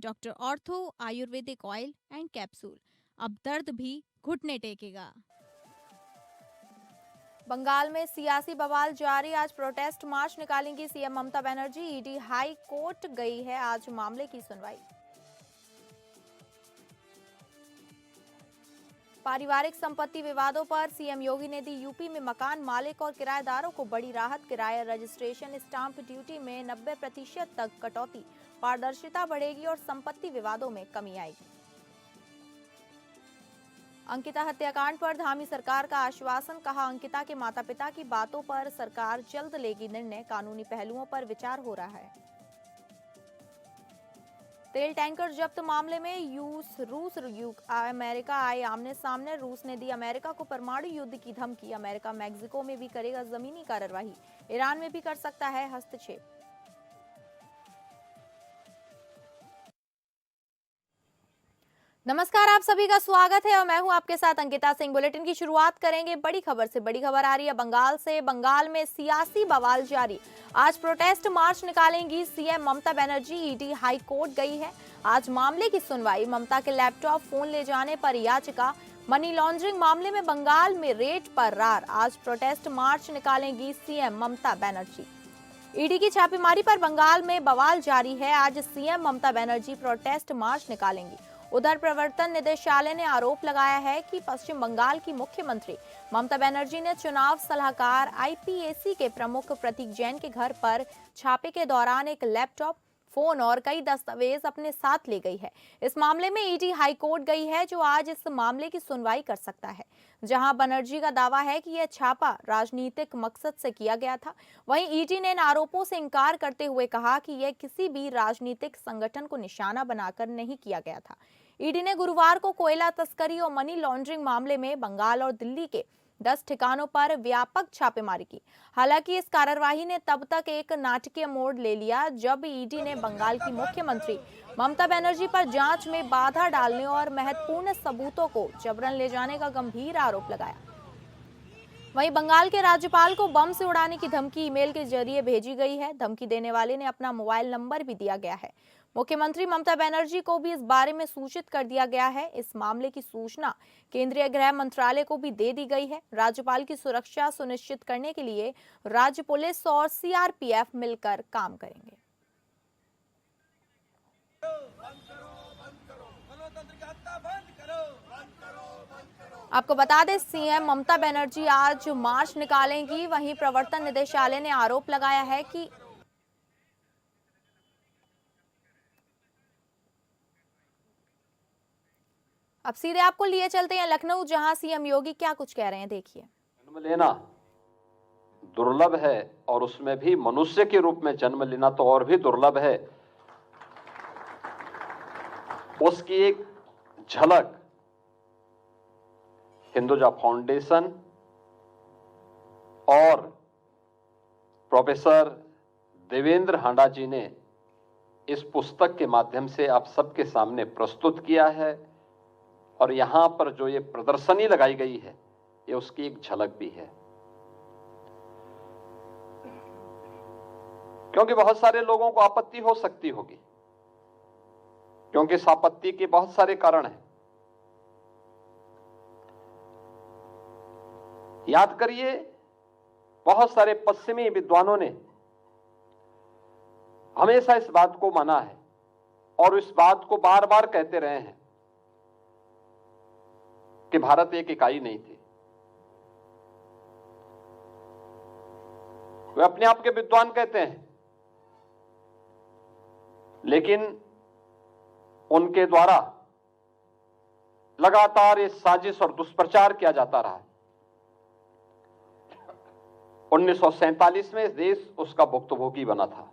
Doctor ortho Ayurvedic oil and capsule, अब दर्द भी घुटने टेकेगा। बंगाल में सियासी बवाल जारी। आज प्रोटेस्ट मार्च निकालेंगी CM Mamata Banerjee. ED high court गई है आज मामले की सुनवाई। पारिवारिक संपत्ति विवादों पर सीएम योगी ने दी यूपी में मकान मालिक और किराएदारों को बड़ी राहत। किराया रजिस्ट्रेशन स्टाम्प ड्यूटी में 90% तक कटौती। पारदर्शिता बढ़ेगी और संपत्ति विवादों में कमी आएगी। अंकिता हत्याकांड पर धामी सरकार का आश्वासन। कहा, अंकिता के माता पिता की बातों पर सरकार जल्द लेगी निर्णय। कानूनी पहलुओं पर विचार हो रहा है। तेल टैंकर जब्त मामले में रूस अमेरिका आए आमने सामने। रूस ने दी अमेरिका को परमाणु युद्ध की धमकी। अमेरिका मैक्सिको में भी करेगा जमीनी कार्रवाई। ईरान में भी कर सकता है हस्तक्षेप। नमस्कार, आप सभी का स्वागत है और मैं हूं आपके साथ अंकिता सिंह। बुलेटिन की शुरुआत करेंगे बड़ी खबर से। बड़ी खबर आ रही है बंगाल से। बंगाल में सियासी बवाल जारी। आज प्रोटेस्ट मार्च निकालेंगी CM Mamata Banerjee. ED high court गई है आज मामले की सुनवाई। ममता के लैपटॉप फोन ले जाने पर याचिका। मनी लॉन्ड्रिंग मामले में बंगाल में रेड पर रार। आज प्रोटेस्ट मार्च निकालेंगी सीएम ममता बनर्जी। ईडी की छापेमारी पर बंगाल में बवाल जारी है। आज सीएम ममता बनर्जी प्रोटेस्ट मार्च निकालेंगी। उधर प्रवर्तन निदेशालय ने आरोप लगाया है कि पश्चिम बंगाल की मुख्यमंत्री ममता बनर्जी ने चुनाव सलाहकार आईपीएसी के प्रमुख प्रतीक जैन के घर पर छापे के दौरान एक लैपटॉप, फोन और कई दस्तावेज अपने साथ ले गई है। इस मामले में ईडी हाई कोर्ट गई है जो आज इस मामले की सुनवाई कर सकता है। जहां बनर्जी का दावा है कि यह छापा राजनीतिक मकसद से किया गया था, वहीं ईडी ने इन आरोपों से इंकार करते हुए कहा कि यह किसी भी राजनीतिक संगठन को निशाना बनाकर नहीं किया गया था। ईडी ने गुरुवार को कोयला तस्करी और मनी लॉन्ड्रिंग मामले में बंगाल और दिल्ली के 10 ठिकानों पर व्यापक छापेमारी की। हालांकि इस कार्रवाई ने तब तक एक नाटकीय मोड़ ले लिया जब ईडी ने बंगाल की मुख्यमंत्री ममता बनर्जी पर जांच में बाधा डालने और महत्वपूर्ण सबूतों को जबरन ले जाने का गंभीर आरोप लगाया। वहीं बंगाल के राज्यपाल को बम से उड़ाने की धमकी ईमेल के जरिए भेजी गई है। धमकी देने वाले ने अपना मोबाइल नंबर भी दिया गया है। मुख्यमंत्री ममता बनर्जी को भी इस बारे में सूचित कर दिया गया है। इस मामले की सूचना केंद्रीय गृह मंत्रालय को भी दे दी गई है। राज्यपाल की सुरक्षा सुनिश्चित करने के लिए राज्य पुलिस और सीआरपीएफ मिलकर काम करेंगे। आपको बता दें, सीएम ममता बनर्जी आज मार्च निकालेंगी। वहीं प्रवर्तन निदेशालय ने आरोप लगाया है कि अब सीधे आपको लिए चलते हैं लखनऊ, जहां सीएम योगी क्या कुछ कह रहे हैं, देखिए। जन्म लेना दुर्लभ है और उसमें भी मनुष्य के रूप में जन्म लेना तो और भी दुर्लभ है। उसकी एक झलक हिंदुजा फाउंडेशन और प्रोफेसर देवेंद्र हांडा जी ने इस पुस्तक के माध्यम से आप सबके सामने प्रस्तुत किया है और यहां पर जो ये प्रदर्शनी लगाई गई है ये उसकी एक झलक भी है। क्योंकि बहुत सारे लोगों को आपत्ति हो सकती होगी, क्योंकि इस आपत्ति के बहुत सारे कारण हैं। याद करिए, बहुत सारे पश्चिमी विद्वानों ने हमेशा इस बात को माना है और इस बात को बार बार कहते रहे हैं कि भारत एक इकाई नहीं थी। वे अपने आप के विद्वान कहते हैं, लेकिन उनके द्वारा लगातार ये साजिश और दुष्प्रचार किया जाता रहा है। 1947 में देश उसका भुक्तभोगी बना था,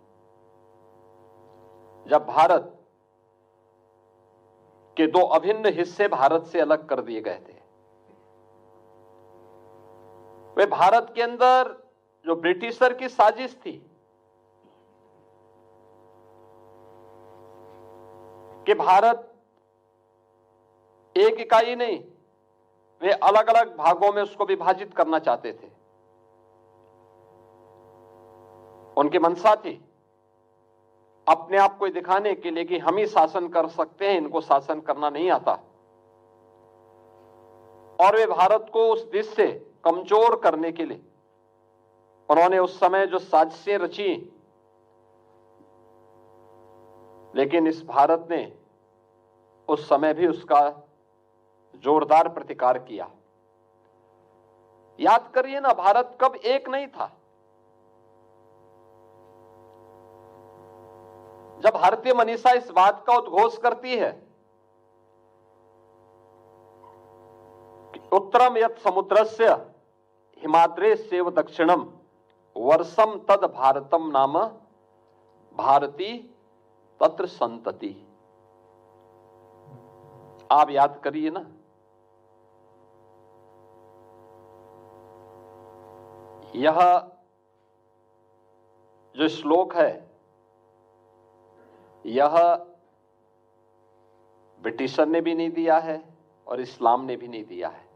जब भारत के दो अभिन्न हिस्से भारत से अलग कर दिए गए थे। वे भारत के अंदर जो ब्रिटिशर की साजिश थी कि भारत एक इकाई नहीं, वे अलग अलग भागों में उसको विभाजित करना चाहते थे। उनकी मंशा थी अपने आप को दिखाने के लिए कि हम ही शासन कर सकते हैं, इनको शासन करना नहीं आता, और वे भारत को उस दिश से कमजोर करने के लिए उन्होंने उस समय जो साजिशें रची, लेकिन इस भारत ने उस समय भी उसका जोरदार प्रतिकार किया। याद करिए ना, भारत कब एक नहीं था। जब भारतीय मनीषा इस बात का उद्घोष करती है कि उत्तरम यत् समुद्रस्य हिमाद्रेस्यैव दक्षिणम वर्षम तद भारतम नाम भारती तत्र संतति। आप याद करिए ना, यह जो श्लोक है यह ब्रिटिशर ने भी नहीं दिया है और इस्लाम ने भी नहीं दिया है।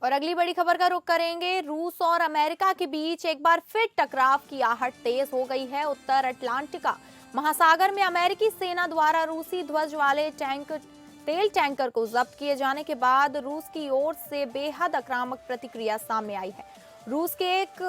और अगली बड़ी खबर का रुख करेंगे। रूस और अमेरिका के बीच एक बार फिर टकराव की आहट तेज हो गई है। उत्तर अटलांटिका महासागर में अमेरिकी सेना द्वारा रूसी ध्वज वाले तेल टैंकर को जब्त किए जाने के बाद रूस की ओर से बेहद आक्रामक प्रतिक्रिया सामने आई है। रूस के एक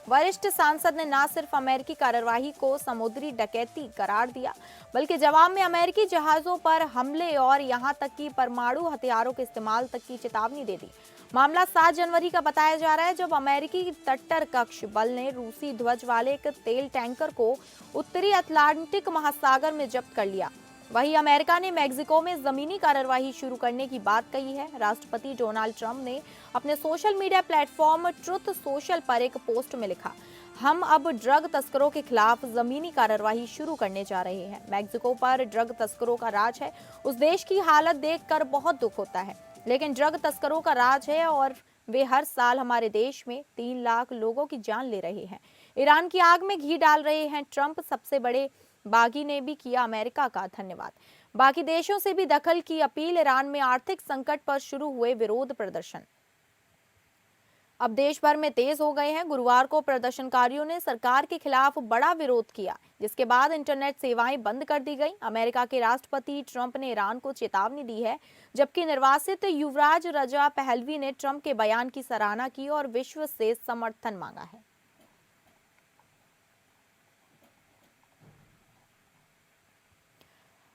वरिष्ठ सांसद ने न सिर्फ अमेरिकी कार्यवाही को समुद्री डकैती करार दिया, बल्कि जवाब में अमेरिकी जहाजों पर हमले और यहां तक कि परमाणु हथियारों के इस्तेमाल तक की चेतावनी दे दी। मामला 7 जनवरी का बताया जा रहा है, जब अमेरिकी तटरक्षक बल ने रूसी ध्वज वाले एक तेल टैंकर को उत्तरी अटलांटिक महासागर में जब्त कर लिया। वहीं अमेरिका ने मेक्सिको में जमीनी कार्यवाही शुरू करने की बात कही है। राष्ट्रपति डोनाल्ड ट्रंप ने अपने social media platform truth social पर एक पोस्ट में लिखा, हम अब ड्रग तस्करों के खिलाफ जमीनी कार्यवाही शुरू करने जा रहे हैं। मेक्सिको पर ड्रग तस्करों का राज है। उस देश की हालत देखकर बहुत दुख होता है, लेकिन ड्रग तस्करों का राज है और वे हर साल हमारे देश में 3 लाख लोगों की जान ले रहे हैं। ईरान की आग में घी डाल रहे हैं ट्रंप। सबसे बड़े बागी ने भी किया अमेरिका का धन्यवाद। बाकी देशों से भी दखल की अपील। ईरान में आर्थिक संकट पर शुरू हुए विरोध प्रदर्शन अब देश भर में तेज हो गए हैं। गुरुवार को प्रदर्शनकारियों ने सरकार के खिलाफ बड़ा विरोध किया, जिसके बाद इंटरनेट सेवाएं बंद कर दी गई। अमेरिका के राष्ट्रपति ट्रंप ने ईरान को चेतावनी दी है, जबकि निर्वासित युवराज रजा पहलवी ने ट्रंप के बयान की सराहना की और विश्व से समर्थन मांगा है।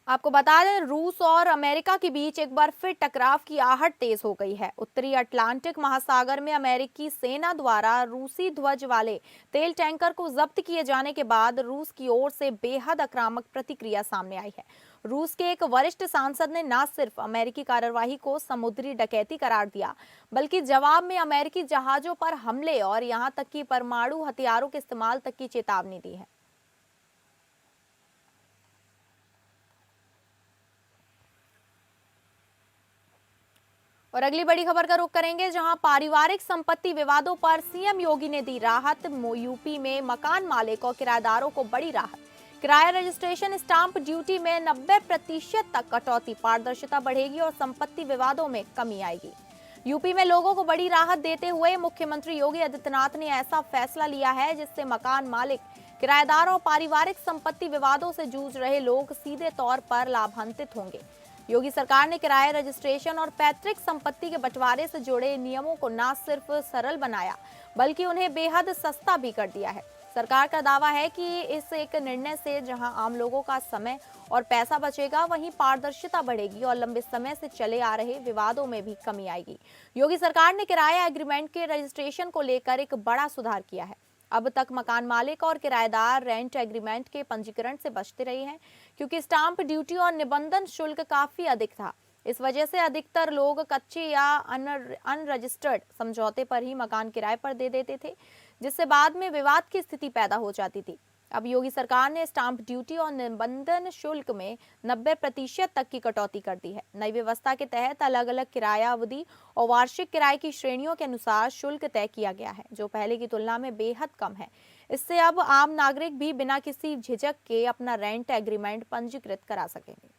आपको बता दें, रूस और अमेरिका के बीच एक बार फिर टकराव की आहट तेज हो गई है। उत्तरी अटलांटिक महासागर में अमेरिकी सेना द्वारा रूसी ध्वज वाले तेल टैंकर को जब्त किए जाने के बाद रूस की ओर से बेहद आक्रामक प्रतिक्रिया सामने आई है। रूस के एक वरिष्ठ सांसद ने न सिर्फ अमेरिकी कार्यवाही को समुद्री डकैती करार दिया, बल्कि जवाब में अमेरिकी जहाजों पर हमले और यहां तक कि परमाणु हथियारों के इस्तेमाल तक की चेतावनी दी है। और अगली बड़ी खबर का रुख करेंगे, जहां पारिवारिक संपत्ति विवादों पर सीएम योगी ने दी राहत। यूपी में मकान मालिक और किराएदारों को बड़ी राहत। किराया रजिस्ट्रेशन स्टाम्प ड्यूटी में 90% तक कटौती, पारदर्शिता बढ़ेगी और संपत्ति विवादों में कमी आएगी। यूपी में लोगों को बड़ी राहत देते हुए मुख्यमंत्री योगी आदित्यनाथ ने ऐसा फैसला लिया है, जिससे मकान मालिक, किराएदार और पारिवारिक संपत्ति विवादों से जूझ रहे लोग सीधे तौर पर लाभान्वित होंगे। योगी सरकार ने किराया रजिस्ट्रेशन और पैतृक संपत्ति के बंटवारे से जुड़े नियमों को न सिर्फ सरल बनाया, बल्कि उन्हें बेहद सस्ता भी कर दिया है। सरकार का दावा है कि इस एक निर्णय से जहां आम लोगों का समय और पैसा बचेगा, वहीं पारदर्शिता बढ़ेगी और लंबे समय से चले आ रहे विवादों में भी कमी आएगी। योगी सरकार ने किराया एग्रीमेंट के रजिस्ट्रेशन को लेकर एक बड़ा सुधार किया है। अब तक मकान मालिक और किराएदार रेंट एग्रीमेंट के पंजीकरण से बचते रहे हैं, क्योंकि स्टाम्प ड्यूटी और निबंधन शुल्क काफी अधिक था। इस वजह से अधिकतर लोग कच्चे या अनरजिस्टर्ड समझौते पर ही मकान किराए पर दे देते थे, जिससे बाद में विवाद की स्थिति पैदा हो जाती थी। अब योगी सरकार ने स्टाम्प ड्यूटी और निबंधन शुल्क में 90% तक की कटौती कर दी है। नई व्यवस्था के तहत अलग अलग किराया अवधि और वार्षिक किराए की श्रेणियों के अनुसार शुल्क तय किया गया है, जो पहले की तुलना में बेहद कम है। इससे अब आम नागरिक भी बिना किसी झिझक के अपना रेंट एग्रीमेंट पंजीकृत करा सकेंगे।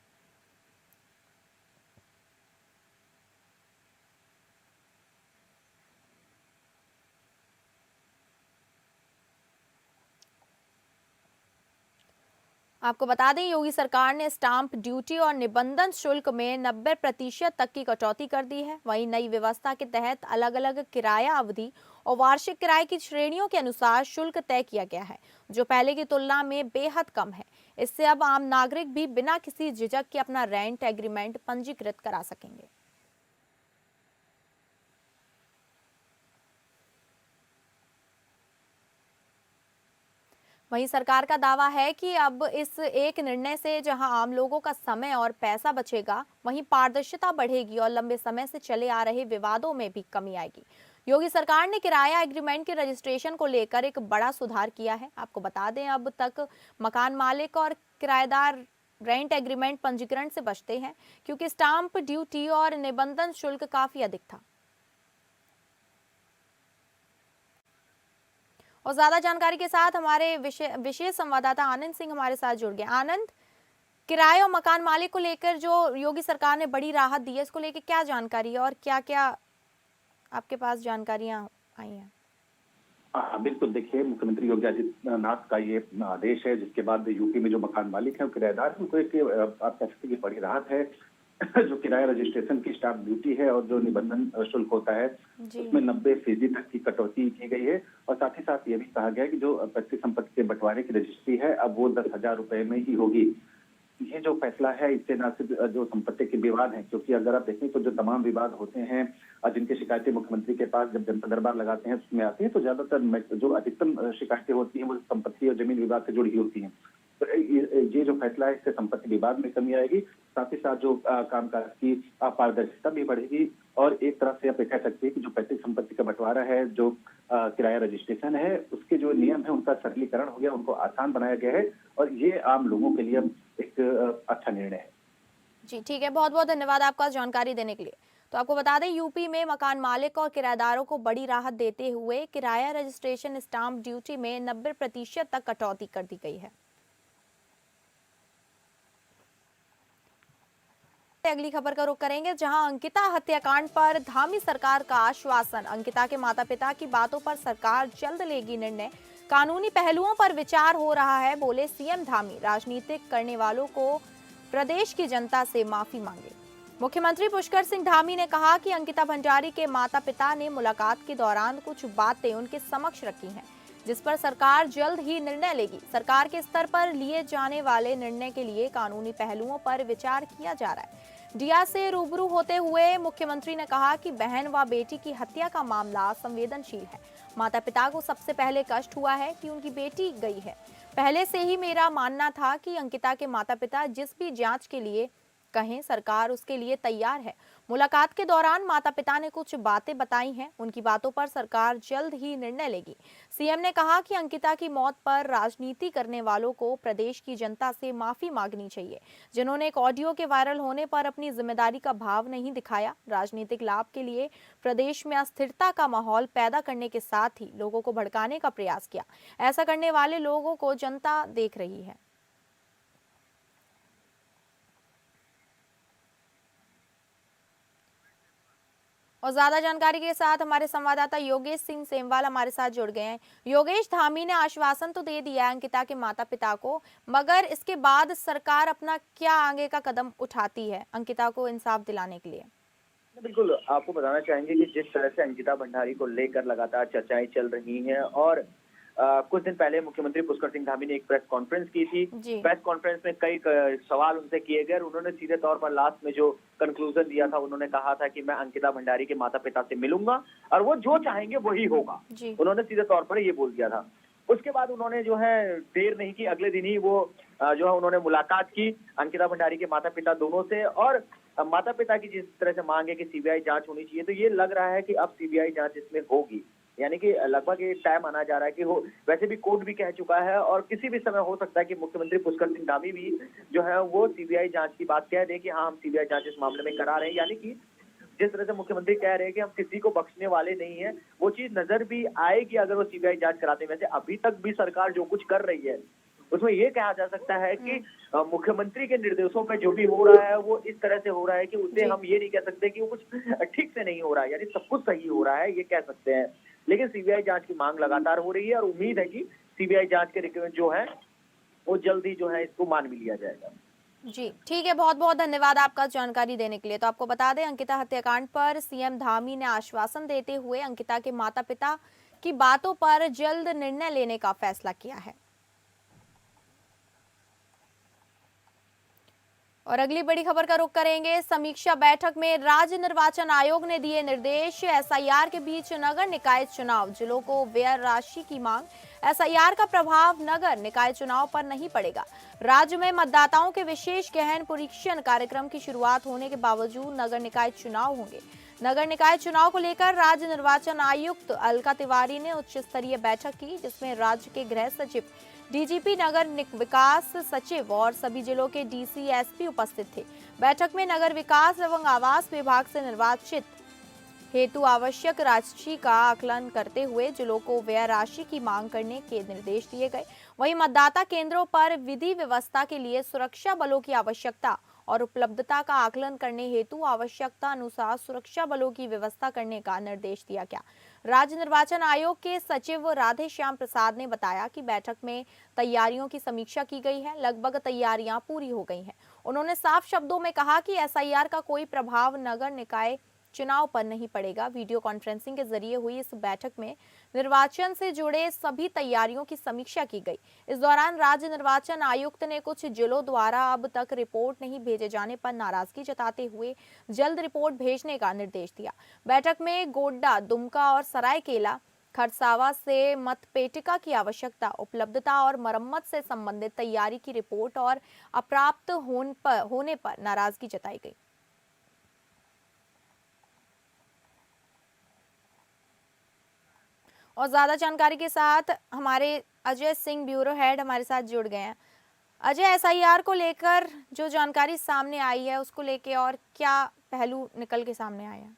आपको बता दें, योगी सरकार ने स्टाम्प ड्यूटी और निबंधन शुल्क में 90% तक की कटौती कर दी है। वहीं नई व्यवस्था के तहत अलग अलग किराया अवधि और वार्षिक किराए की श्रेणियों के अनुसार शुल्क तय किया गया है, जो पहले की तुलना में बेहद कम है। इससे अब आम नागरिक भी बिना किसी झिझक के अपना रेंट एग्रीमेंट पंजीकृत करा सकेंगे। वहीं सरकार का दावा है कि अब इस एक निर्णय से जहां आम लोगों का समय और पैसा बचेगा, वहीं पारदर्शिता बढ़ेगी और लंबे समय से चले आ रहे विवादों में भी कमी आएगी। योगी सरकार ने किराया एग्रीमेंट के रजिस्ट्रेशन को लेकर एक बड़ा सुधार किया है। आपको बता दें, अब तक मकान मालिक और किराएदार रेंट एग्रीमेंट पंजीकरण से बचते हैं, क्योंकि स्टाम्प ड्यूटी और निबंधन शुल्क काफी अधिक था। और ज्यादा जानकारी के साथ हमारे विशेष संवाददाता आनंद सिंह हमारे साथ जुड़ गए। आनंद, किराए और मकान मालिक को लेकर जो योगी सरकार ने बड़ी राहत दी है, इसको लेकर क्या जानकारी है और क्या क्या आपके पास जानकारियां आई हैं? हाँ, बिल्कुल। देखिए, मुख्यमंत्री योगी आदित्यनाथ का ये आदेश है, जिसके बाद यूपी में जो मकान मालिक है और किराएदार हैं, उनको एक आप कह सकते हैं कि बड़ी राहत है। जो किराया रजिस्ट्रेशन की स्टाम्प ड्यूटी है और जो निबंधन शुल्क होता है, उसमें 90% तक की कटौती की गई है। और साथ ही साथ ये भी कहा गया है कि जो पैतृक संपत्ति के बंटवारे की रजिस्ट्री है, अब वो 10,000 रुपए में ही होगी। ये जो फैसला है, इससे न सिर्फ जो संपत्ति के विवाद हैं, क्योंकि अगर आप देखें तो जो तमाम विवाद होते हैं और जिनकी शिकायतें मुख्यमंत्री के पास जब जनता दरबार लगाते हैं उसमें आती हैं, तो ज्यादातर जो अधिकतम शिकायतें होती हैं वो संपत्ति और जमीन विवाद से जुड़ी होती हैं। तो ये जो फैसला है, इससे संपत्ति विवाद में कमी आएगी। साथ ही साथ जो कामकाज की पारदर्शिता भी बढ़ेगी और एक तरह से आप कह सकते हैं कि जो पैतृक संपत्ति का बंटवारा है, जो किराया रजिस्ट्रेशन है, उसके जो नियम है उनका सरलीकरण हो गया, उनको आसान बनाया गया है और ये आम लोगों के लिए एक अच्छा निर्णय है। जी ठीक है, बहुत बहुत धन्यवाद आपका जानकारी देने के लिए। तो आपको बता दें, यूपी में मकान मालिक और किराएदारों को बड़ी राहत देते हुए किराया रजिस्ट्रेशन स्टाम्प ड्यूटी में 90% तक कटौती कर दी गई है। अगली खबर का रुख करेंगे, जहां अंकिता हत्याकांड पर धामी सरकार का आश्वासन। अंकिता के माता पिता की बातों पर सरकार जल्द लेगी निर्णय। कानूनी पहलुओं पर विचार हो रहा है, बोले सीएम धामी। राजनीतिक करने वालों को प्रदेश की जनता से माफी मांगे। मुख्यमंत्री पुष्कर सिंह धामी ने कहा कि अंकिता भंडारी के माता पिता ने मुलाकात के दौरान कुछ बातें उनके समक्ष रखी हैं, जिस पर सरकार जल्द ही निर्णय लेगी। सरकार के स्तर पर लिए जाने वाले निर्णय के लिए कानूनी पहलुओं पर विचार किया जा रहा है। डिया से रूबरू होते हुए मुख्यमंत्री ने कहा कि बहन व बेटी की हत्या का मामला संवेदनशील है। माता पिता को सबसे पहले कष्ट हुआ है कि उनकी बेटी गई है। पहले से ही मेरा मानना था कि अंकिता के माता पिता जिस भी जांच के लिए कहें, सरकार उसके लिए तैयार है। मुलाकात के दौरान माता पिता ने कुछ बातें बताई हैं, उनकी बातों पर सरकार जल्द ही निर्णय लेगी। सीएम ने कहा कि अंकिता की मौत पर राजनीति करने वालों को प्रदेश की जनता से माफी मांगनी चाहिए, जिन्होंने एक ऑडियो के वायरल होने पर अपनी जिम्मेदारी का भाव नहीं दिखाया। राजनीतिक लाभ के लिए प्रदेश में अस्थिरता का माहौल पैदा करने के साथ ही लोगों को भड़काने का प्रयास किया। ऐसा करने वाले लोगों को जनता देख रही है। और ज्यादा जानकारी के साथ हमारे संवाददाता योगेश सिंह सेमवाल हमारे साथ जुड़ गए हैं। योगेश, धामी ने आश्वासन तो दे दिया है अंकिता के माता पिता को, मगर इसके बाद सरकार अपना क्या आगे का कदम उठाती है अंकिता को इंसाफ दिलाने के लिए? बिल्कुल, आपको बताना चाहेंगे कि जिस तरह से अंकिता भंडारी को लेकर लगातार चर्चाएं चल रही हैं और कुछ दिन पहले मुख्यमंत्री पुष्कर सिंह धामी ने एक प्रेस कॉन्फ्रेंस की थी। प्रेस कॉन्फ्रेंस में कई सवाल उनसे किए गए। उन्होंने सीधे तौर पर लास्ट में जो कंक्लूजन दिया था, उन्होंने कहा था कि मैं अंकिता भंडारी के माता पिता से मिलूंगा और वो जो चाहेंगे वही होगा। उन्होंने सीधे तौर पर ये बोल दिया था। उसके बाद उन्होंने जो है देर नहीं की, अगले दिन ही वो जो है उन्होंने मुलाकात की अंकिता भंडारी के माता पिता दोनों से। और माता पिता की जिस तरह से मांग है कि सीबीआई जांच होनी चाहिए, तो ये लग रहा है कि अब सीबीआई जांच इसमें होगी। यानी कि लगभग ये टाइम आना जा रहा है कि हो, वैसे भी कोर्ट भी कह चुका है और किसी भी समय हो सकता है कि मुख्यमंत्री पुष्कर सिंह धामी भी जो है वो सीबीआई जांच की बात कह दे कि हाँ, हम सीबीआई जांच इस मामले में करा रहे हैं। यानी कि जिस तरह से मुख्यमंत्री कह रहे हैं कि हम किसी को बख्शने वाले नहीं है, वो चीज नजर भी आएगी अगर वो सीबीआई जांच कराते हैं। वैसे अभी तक भी सरकार जो कुछ कर रही है उसमें ये कहा जा सकता है कि मुख्यमंत्री के निर्देशों पे जो भी हो रहा है वो इस तरह से हो रहा है कि उसे हम ये नहीं कह सकते कि वो कुछ ठीक से नहीं हो रहा है, यानी सब कुछ सही हो रहा है ये कह सकते हैं। लेकिन सीबीआई जांच की मांग लगातार हो रही है और उम्मीद है कि सीबीआई जांच के रिकमेंड जो है वो जल्दी जो है इसको मान भी लिया जाएगा। जी ठीक है, बहुत बहुत धन्यवाद आपका जानकारी देने के लिए। तो आपको बता दें, अंकिता हत्याकांड पर सीएम धामी ने आश्वासन देते हुए अंकिता के माता पिता की बातों पर जल्द निर्णय लेने का फैसला किया है। और अगली बड़ी खबर का रुख करेंगे। समीक्षा बैठक में राज्य निर्वाचन आयोग ने दिए निर्देश। एसआईआर के बीच नगर निकाय चुनाव, जिलों को व्यय राशि की मांग। एसआईआर का प्रभाव नगर निकाय चुनाव पर नहीं पड़ेगा। राज्य में मतदाताओं के विशेष गहन परीक्षण कार्यक्रम की शुरुआत होने के बावजूद नगर निकाय चुनाव होंगे। नगर निकाय चुनाव को लेकर राज्य निर्वाचन आयुक्त अलका तिवारी ने उच्च स्तरीय बैठक की, जिसमें राज्य के गृह सचिव, डीजीपी, नगर विकास सचिव और सभी जिलों के डीसी, एसपी उपस्थित थे। बैठक में नगर विकास एवं आवास विभाग से निर्वाचित हेतु आवश्यक राशि का आकलन करते हुए जिलों को व्यय राशि की मांग करने के निर्देश दिए गए। वहीं मतदाता केंद्रों पर विधि व्यवस्था के लिए सुरक्षा बलों की आवश्यकता और उपलब्धता का आकलन करने हेतु आवश्यकता अनुसार सुरक्षा बलों की व्यवस्था करने का निर्देश दिया गया। राज्य निर्वाचन आयोग के सचिव राधे श्याम प्रसाद ने बताया कि बैठक में तैयारियों की समीक्षा की गई है। लगभग तैयारियां पूरी हो गई हैं। उन्होंने साफ शब्दों में कहा कि एसआईआर का कोई प्रभाव नगर निकाय चुनाव पर नहीं पड़ेगा। वीडियो कॉन्फ्रेंसिंग के जरिए हुई इस बैठक में निर्वाचन से जुड़े सभी तैयारियों की समीक्षा की गई। इस दौरान राज्य निर्वाचन आयुक्त ने कुछ जिलों द्वारा अब तक रिपोर्ट नहीं भेजे जाने पर नाराजगी जताते हुए जल्द रिपोर्ट भेजने का निर्देश दिया। बैठक में गोड्डा, दुमका और सरायकेला खरसावा से मतपेटिका की आवश्यकता, उपलब्धता और मरम्मत से संबंधित तैयारी की रिपोर्ट और अप्राप्त होने पर नाराजगी जताई गई। और ज्यादा जानकारी के साथ हमारे अजय सिंह, ब्यूरो हेड, हमारे साथ जुड़ गए हैं। अजय, एसआईआर को लेकर जो जानकारी सामने आई है उसको लेके और क्या पहलू निकल के सामने आए हैं?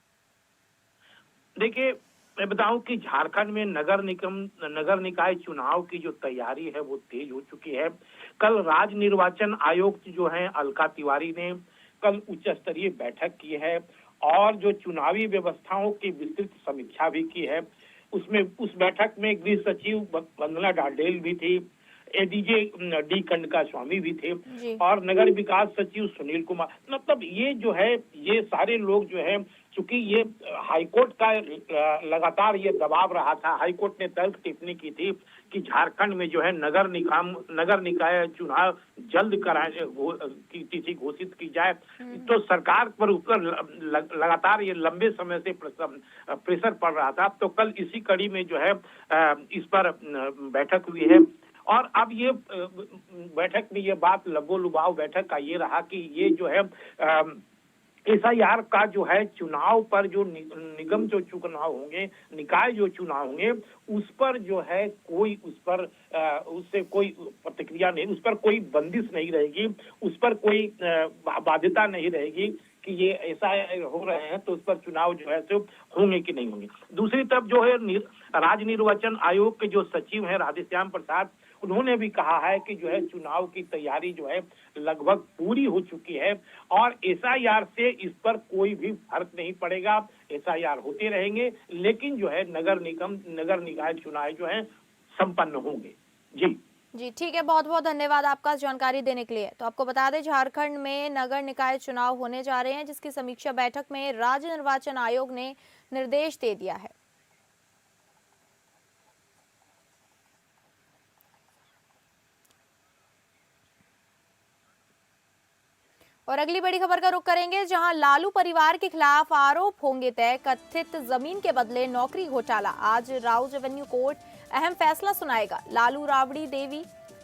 देखिए, मैं बताऊं कि झारखंड में नगर निकाय चुनाव की जो तैयारी है वो तेज हो चुकी है। कल राज्य निर्वाचन आयोग जो है अलका तिवारी ने कल उच्च स्तरीय बैठक की है और जो चुनावी व्यवस्थाओं की विस्तृत समीक्षा भी की है। उस बैठक में गृह सचिव वंदना डाडेल भी थी, एडीजे डी कंडका स्वामी भी थे और नगर विकास सचिव सुनील कुमार। मतलब ये जो है, ये सारे लोग जो है, चूंकि ये हाईकोर्ट का लगातार ये दबाव रहा था। हाईकोर्ट ने तर्क टिप्पणी की थी कि झारखंड में जो है नगर निकाय चुनाव जल्द कराने की तिथि घोषित की जाए। तो सरकार पर ऊपर लगातार ये लंबे समय से प्रेशर पड़ रहा था। तो कल इसी कड़ी में जो है इस पर बैठक हुई है और अब ये बैठक में ये बात लबो-लुभाव बैठक का ये रहा कि ये जो है एसआईआर का जो है चुनाव पर जो निगम जो चुनाव होंगे, निकाय जो चुनाव होंगे, उस पर जो है कोई उससे कोई प्रतिक्रिया नहीं, उस पर कोई बंदिश नहीं रहेगी, उस पर कोई बाध्यता नहीं रहेगी कि ये ऐसा हो रहे हैं तो उस पर चुनाव जो है तो होंगे कि नहीं होंगे। दूसरी तरफ जो है राज्य निर्वाचन आयोग के जो सचिव हैं राधेश्याम प्रसाद, उन्होंने भी कहा है कि जो है चुनाव की तैयारी जो है लगभग पूरी हो चुकी है और एसआईआर से इस पर कोई भी फर्क नहीं पड़ेगा। एसआईआर होते रहेंगे लेकिन जो है नगर निकाय चुनाव जो है संपन्न होंगे। जी ठीक है, बहुत बहुत धन्यवाद आपका जानकारी देने के लिए। तो आपको बता दें, झारखंड में नगर निकाय चुनाव होने जा रहे हैं, जिसकी समीक्षा बैठक में राज्य निर्वाचन आयोग ने निर्देश दे दिया है। और अगली बड़ी खबर का रुख करेंगे, जहां लालू परिवार के खिलाफ आरोप होंगे तय। कथित जमीन के बदले नौकरी घोटाला, आज राउज एवेन्यू कोर्ट अहम फैसला सुनाएगा। लालू, राबड़ी देवी,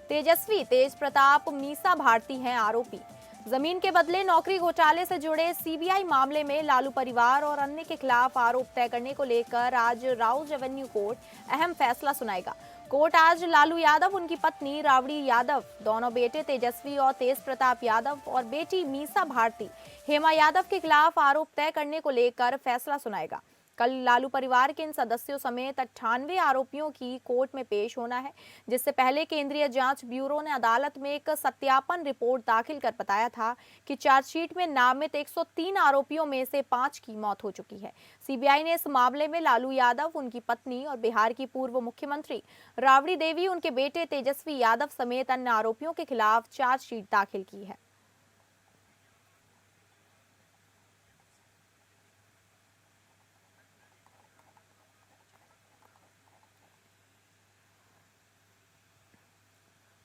तेजस्वी, तेज प्रताप, मीसा भारती हैं आरोपी। जमीन के बदले नौकरी घोटाले से जुड़े सीबीआई मामले में लालू परिवार और अन्य के खिलाफ आरोप तय करने को लेकर आज राउज एवेन्यू कोर्ट अहम फैसला सुनाएगा। कोर्ट आज लालू यादव, उनकी पत्नी राबड़ी यादव, दोनों बेटे तेजस्वी और तेज प्रताप यादव और बेटी मीसा भारती हेमा यादव के खिलाफ आरोप तय करने को लेकर फैसला सुनाएगा। कल लालू परिवार के इन सदस्यों समेत 98 आरोपियों की कोर्ट में पेश होना है, जिससे पहले केंद्रीय जांच ब्यूरो ने अदालत में एक सत्यापन रिपोर्ट दाखिल कर बताया था कि चार्जशीट में नामित 103 आरोपियों में से 5 की मौत हो चुकी है। सीबीआई ने इस मामले में लालू यादव, उनकी पत्नी और बिहार की पूर्व मुख्यमंत्री राबड़ी देवी, उनके बेटे तेजस्वी यादव समेत अन्य आरोपियों के खिलाफ चार्जशीट दाखिल की है।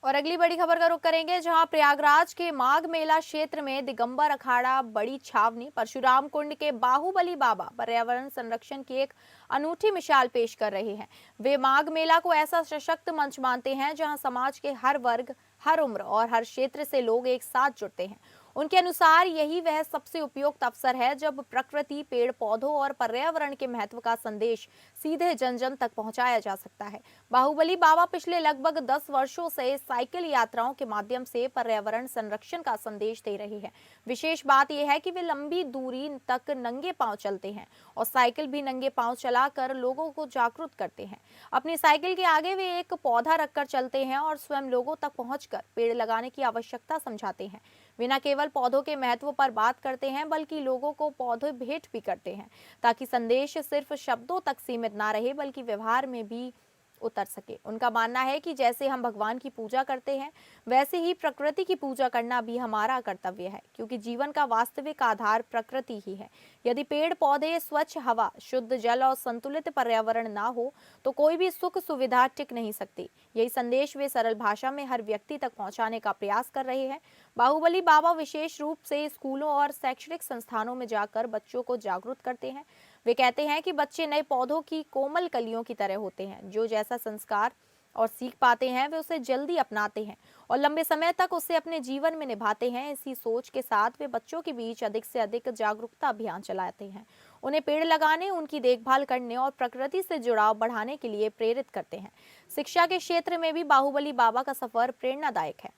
और अगली बड़ी खबर का रुख करेंगे, जहां प्रयागराज के माघ मेला क्षेत्र में दिगंबर अखाड़ा, बड़ी छावनी, परशुराम कुंड के बाहुबली बाबा पर्यावरण संरक्षण की एक अनूठी मिसाल पेश कर रहे हैं। वे माघ मेला को ऐसा सशक्त मंच मानते हैं जहां समाज के हर वर्ग, हर उम्र और हर क्षेत्र से लोग एक साथ जुड़ते हैं। उनके अनुसार यही वह सबसे उपयुक्त अवसर है जब प्रकृति, पेड़ पौधों और पर्यावरण के महत्व का संदेश सीधे जन जन तक पहुंचाया जा सकता है। बाहुबली बाबा पिछले लगभग 10 वर्षों से साइकिल यात्राओं के माध्यम से पर्यावरण संरक्षण का संदेश दे रहे हैं। विशेष बात यह है कि वे लंबी दूरी तक नंगे पांव चलते हैं और साइकिल भी नंगे पांव चलाकर लोगों को जागरूक करते हैं। अपनी साइकिल के आगे वे एक पौधा रखकर चलते हैं और स्वयं लोगों तक पहुंचकर पेड़ लगाने की आवश्यकता समझाते हैं। वे न केवल पौधों के महत्व पर बात करते हैं, बल्कि लोगों को पौधे भेंट भी करते हैं, ताकि संदेश सिर्फ शब्दों तक सीमित ना रहे बल्कि व्यवहार में भी उतर सके। उनका मानना है कि जैसे हम भगवान की पूजा करते हैं, वैसे ही प्रकृति की पूजा करना भी हमारा कर्तव्य है, क्योंकि जीवन का वास्तविक आधार प्रकृति ही है। यदि पेड़ पौधे, स्वच्छ हवा, शुद्ध जल और संतुलित पर्यावरण ना हो तो कोई भी सुख सुविधा टिक नहीं सकती। यही संदेश वे सरल भाषा में हर व्यक्ति तक पहुंचाने का प्रयास कर रहे हैं। बाहुबली बाबा विशेष रूप से स्कूलों और शैक्षणिक संस्थानों में जाकर बच्चों को जागरूक करते हैं। वे कहते हैं कि बच्चे नए पौधों की कोमल कलियों की तरह होते हैं, जो जैसा संस्कार और सीख पाते हैं वे उसे जल्दी अपनाते हैं और लंबे समय तक उसे अपने जीवन में निभाते हैं। इसी सोच के साथ वे बच्चों के बीच अधिक से अधिक जागरूकता अभियान चलाते हैं, उन्हें पेड़ लगाने, उनकी देखभाल करने और प्रकृति से जुड़ाव बढ़ाने के लिए प्रेरित करते हैं। शिक्षा के क्षेत्र में भी बाहुबली बाबा का सफर प्रेरणादायक है।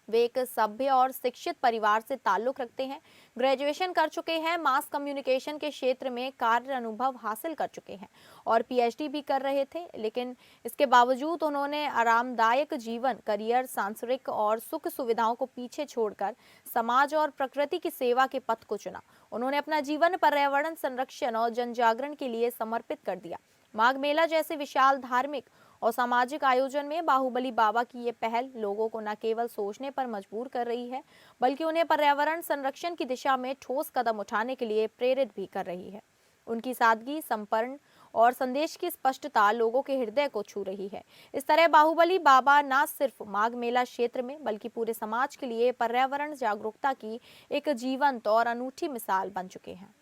वे एक सभ्य और शिक्षित परिवार से ताल्लुक रखते हैं, ग्रेजुएशन कर चुके हैं, मास कम्युनिकेशन के क्षेत्र में कार्य अनुभव हासिल कर चुके हैं और पीएचडी भी कर रहे थे। लेकिन इसके बावजूद उन्होंने आरामदायक जीवन, करियर, सांसारिक और सुख सुविधाओं को पीछे छोड़कर समाज और प्रकृति की सेवा के पथ को चुना। उन्होंने अपना जीवन पर्यावरण संरक्षण और जन जागरण के लिए समर्पित कर दिया। माघ मेला जैसे विशाल धार्मिक और सामाजिक आयोजन में बाहुबली बाबा की ये पहल लोगों को न केवल सोचने पर मजबूर कर रही है, बल्कि उन्हें पर्यावरण संरक्षण की दिशा में ठोस कदम उठाने के लिए प्रेरित भी कर रही है। उनकी सादगी, समर्पण और संदेश की स्पष्टता लोगों के हृदय को छू रही है। इस तरह बाहुबली बाबा न सिर्फ माघ मेला क्षेत्र में बल्कि पूरे समाज के लिए पर्यावरण जागरूकता की एक जीवंत और अनूठी मिसाल बन चुके हैं।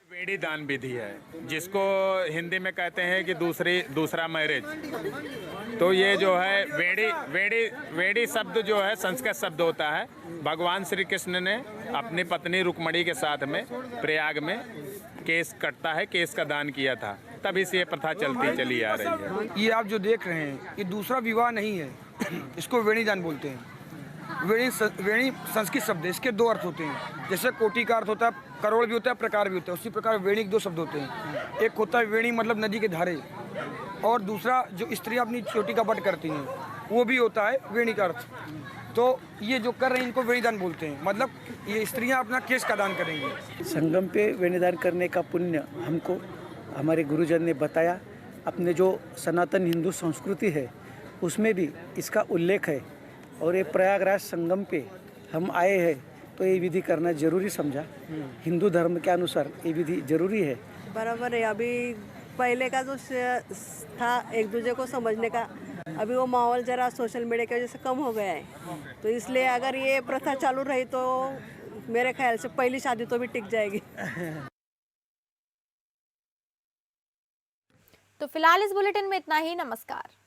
वेड़ी दान विधि है, जिसको हिंदी में कहते हैं कि दूसरा मैरिज। तो ये जो है वेड़ी शब्द जो है संस्कृत शब्द होता है। भगवान श्री कृष्ण ने अपनी पत्नी रुक्मणी के साथ में प्रयाग में केस कटता है, केस का दान किया था, तभी से ये प्रथा चलती चली आ रही है। ये आप जो देख रहे हैं, ये दूसरा विवाह नहीं है, इसको वेणी दान बोलते हैं। वेणी संस्कृत शब्द है, इसके दो अर्थ होते हैं। जैसे कोटि का अर्थ होता है, करोड़ भी होता है, प्रकार भी होता है, उसी प्रकार वेणी के दो शब्द होते हैं। एक होता है वेणी मतलब नदी के धारे, और दूसरा जो स्त्रियां अपनी चोटी का बट करती हैं वो भी होता है वेणी का अर्थ। तो ये जो कर रहे हैं इनको वेणी दान बोलते हैं, मतलब ये स्त्रियां अपना केस का दान करेंगी। संगम पे वेणी दान करने का पुण्य हमको हमारे गुरुजन ने बताया। अपने जो सनातन हिंदू संस्कृति है उसमें भी इसका उल्लेख है, और ये प्रयागराज संगम पे हम आए हैं तो ये विधि करना जरूरी समझा। हिंदू धर्म के अनुसार ये विधि जरूरी है। बराबर है। अभी पहले का जो था एक दूसरे को समझने का, अभी वो माहौल जरा सोशल मीडिया की वजह से कम हो गया है, तो इसलिए अगर ये प्रथा चालू रही तो मेरे ख्याल से पहली शादी तो भी टिक जाएगी। तो फिलहाल इस बुलेटिन में इतना ही। नमस्कार।